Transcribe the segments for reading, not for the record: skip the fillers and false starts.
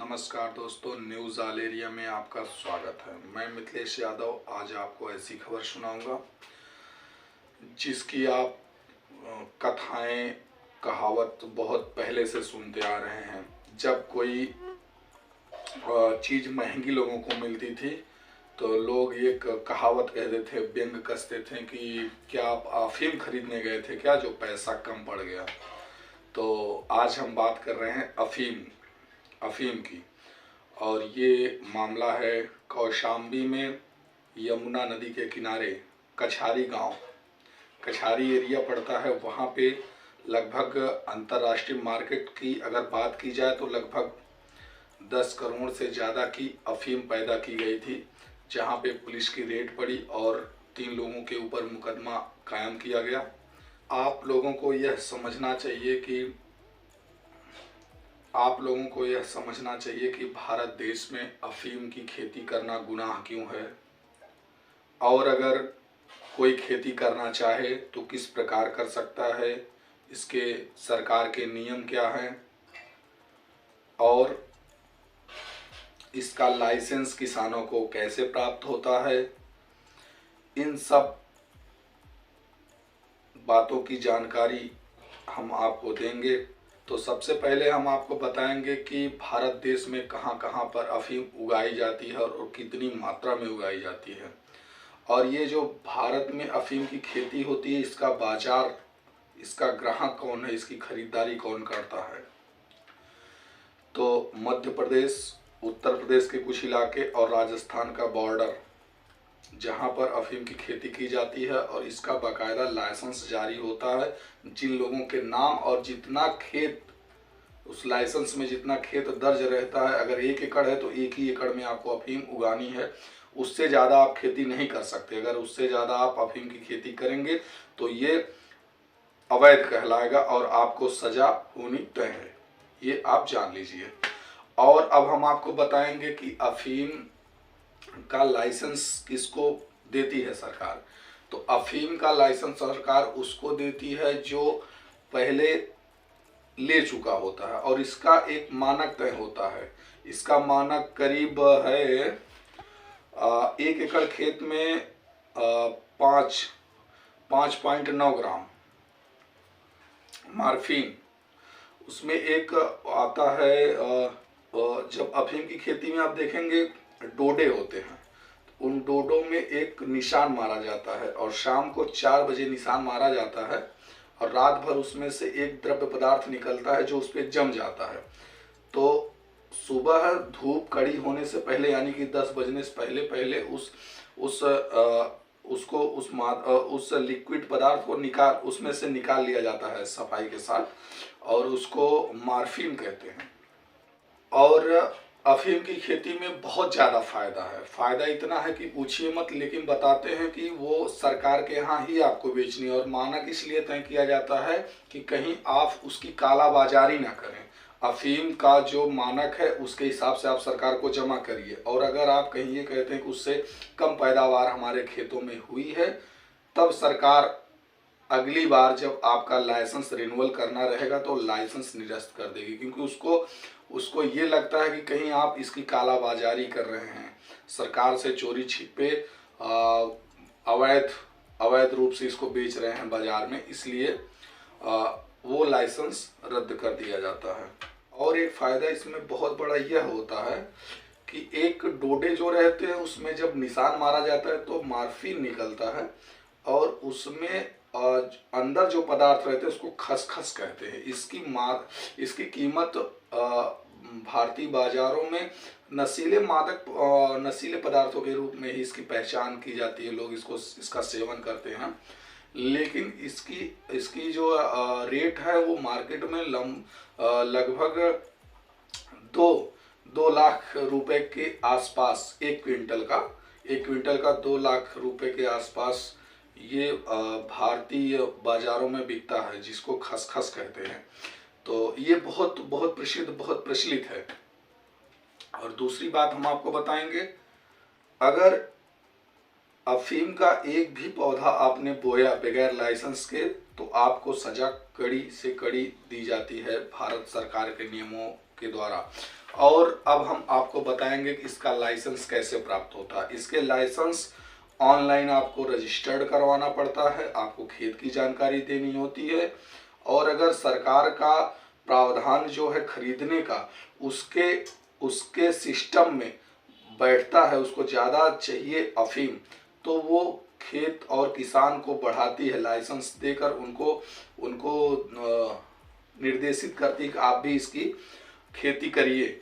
नमस्कार दोस्तों, news all area में आपका स्वागत है। मैं मिथिलेश यादव आज आपको ऐसी खबर सुनाऊंगा जिसकी आप कथाएं कहावत बहुत पहले से सुनते आ रहे हैं। जब कोई चीज़ महंगी लोगों को मिलती थी तो लोग एक कहावत कहते थे, व्यंग कसते थे कि क्या आप अफीम खरीदने गए थे क्या, जो पैसा कम पड़ गया। तो आज हम बात कर रहे हैं अफीम की। और ये मामला है कौशाम्बी में, यमुना नदी के किनारे कछारी गांव, कछारी एरिया पड़ता है। वहाँ पे लगभग अंतर्राष्ट्रीय मार्केट की अगर बात की जाए तो लगभग 10 करोड़ से ज़्यादा की अफीम पैदा की गई थी, जहाँ पे पुलिस की रेड पड़ी और 3 लोगों के ऊपर मुकदमा कायम किया गया। आप लोगों को यह समझना चाहिए कि भारत देश में अफीम की खेती करना गुनाह क्यों है, और अगर कोई खेती करना चाहे तो किस प्रकार कर सकता है, इसके सरकार के नियम क्या हैं, और इसका लाइसेंस किसानों को कैसे प्राप्त होता है। इन सब बातों की जानकारी हम आपको देंगे। तो सबसे पहले हम आपको बताएंगे कि भारत देश में कहां कहां पर अफीम उगाई जाती है और कितनी मात्रा में उगाई जाती है, और ये जो भारत में अफीम की खेती होती है इसका बाजार, इसका ग्राहक कौन है, इसकी खरीदारी कौन करता है। तो मध्य प्रदेश, उत्तर प्रदेश के कुछ इलाके और राजस्थान का बॉर्डर, जहां पर अफीम की खेती की जाती है और इसका बाकायदा लाइसेंस जारी होता है। जिन लोगों के नाम और जितना खेत, उस लाइसेंस में जितना खेत दर्ज रहता है, अगर 1 एकड़ है तो 1 ही एकड़ में आपको अफीम उगानी है, उससे ज़्यादा आप खेती नहीं कर सकते। अगर उससे ज़्यादा आप अफीम की खेती करेंगे तो ये अवैध कहलाएगा और आपको सजा होनी तय है, ये आप जान लीजिए। और अब हम आपको बताएंगे कि अफीम का लाइसेंस किसको देती है सरकार। तो अफीम का लाइसेंस सरकार उसको देती है जो पहले ले चुका होता है, और इसका एक मानक तय होता है। इसका मानक करीब है 1 एकड़ खेत में 5.9 ग्राम मार्फिन। उसमें एक आता है, जब अफीम की खेती में आप देखेंगे डोडे होते हैं, उन डोडों में एक निशान मारा जाता है और शाम को 4 बजे निशान मारा जाता है, और रात भर उसमें से एक द्रव्य पदार्थ निकलता है जो उस पर जम जाता है। तो सुबह धूप कड़ी होने से पहले, यानी कि 10 बजने से पहले पहले उस लिक्विड पदार्थ को उसमें से निकाल लिया जाता है सफाई के साथ, और उसको मार्फिन कहते हैं। और अफीम की खेती में बहुत ज़्यादा फ़ायदा है। फ़ायदा इतना है कि पूछिए मत, लेकिन बताते हैं कि वो सरकार के यहाँ ही आपको बेचनी है, और मानक इसलिए तय किया जाता है कि कहीं आप उसकी कालाबाजारी ना करें। अफीम का जो मानक है उसके हिसाब से आप सरकार को जमा करिए, और अगर आप कहीं ये कहते हैं कि उससे कम पैदावार हमारे खेतों में हुई है, तब सरकार अगली बार जब आपका लाइसेंस रिन्यूअल करना रहेगा तो लाइसेंस निरस्त कर देगी, क्योंकि उसको ये लगता है कि कहीं आप इसकी कालाबाजारी कर रहे हैं, सरकार से चोरी छिपे अवैध रूप से इसको बेच रहे हैं बाजार में, इसलिए वो लाइसेंस रद्द कर दिया जाता है। और एक फ़ायदा इसमें बहुत बड़ा यह होता है कि एक डोडे जो रहते हैं उसमें जब निशान मारा जाता है तो मार्फिन निकलता है, और उसमें अंदर जो पदार्थ रहते हैं उसको खसखस कहते हैं। इसकी कीमत भारतीय बाजारों में नशीले पदार्थों के रूप में ही इसकी पहचान की जाती है। लोग इसका सेवन करते हैं, लेकिन इसकी जो रेट है वो मार्केट में लगभग 2 लाख रुपए के आसपास, 1 क्विंटल का 2 लाख रुपए के आसपास ये भारतीय बाजारों में बिकता है, जिसको खसखस कहते हैं। तो ये बहुत बहुत प्रचलित है। और दूसरी बात हम आपको बताएंगे, अगर अफीम का एक भी पौधा आपने बोया बगैर लाइसेंस के तो आपको सजा कड़ी से कड़ी दी जाती है भारत सरकार के नियमों के द्वारा। और अब हम आपको बताएंगे कि इसका लाइसेंस कैसे प्राप्त होता है। इसके लाइसेंस ऑनलाइन आपको रजिस्टर्ड करवाना पड़ता है, आपको खेत की जानकारी देनी होती है, और अगर सरकार का प्रावधान जो है खरीदने का उसके उसके सिस्टम में बैठता है, उसको ज़्यादा चाहिए अफीम, तो वो खेत और किसान को बढ़ाती है, लाइसेंस देकर उनको उनको निर्देशित करती है कि आप भी इसकी खेती करिए।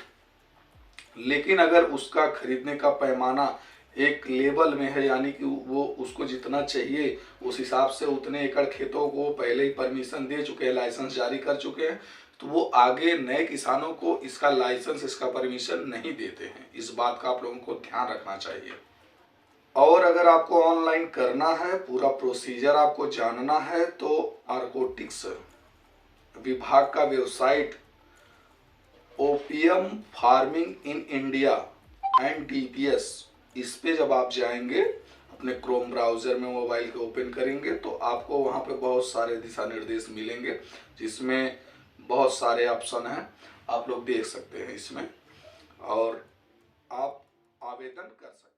लेकिन अगर उसका खरीदने का पैमाना एक लेवल में है, यानी कि वो उसको जितना चाहिए उस हिसाब से उतने एकड़ खेतों को पहले ही परमिशन दे चुके हैं, लाइसेंस जारी कर चुके हैं, तो वो आगे नए किसानों को इसका लाइसेंस, इसका परमिशन नहीं देते हैं। इस बात का आप लोगों को ध्यान रखना चाहिए। और अगर आपको ऑनलाइन करना है, पूरा प्रोसीजर आपको जानना है, तो नारकोटिक्स विभाग का website opium farming in India and DPS, इस पे जब आप जाएंगे, अपने क्रोम ब्राउज़र में मोबाइल के ओपन करेंगे, तो आपको वहाँ पे बहुत सारे दिशा निर्देश मिलेंगे, जिसमें बहुत सारे ऑप्शन हैं, आप लोग देख सकते हैं इसमें, और आप आवेदन कर सकते हैं।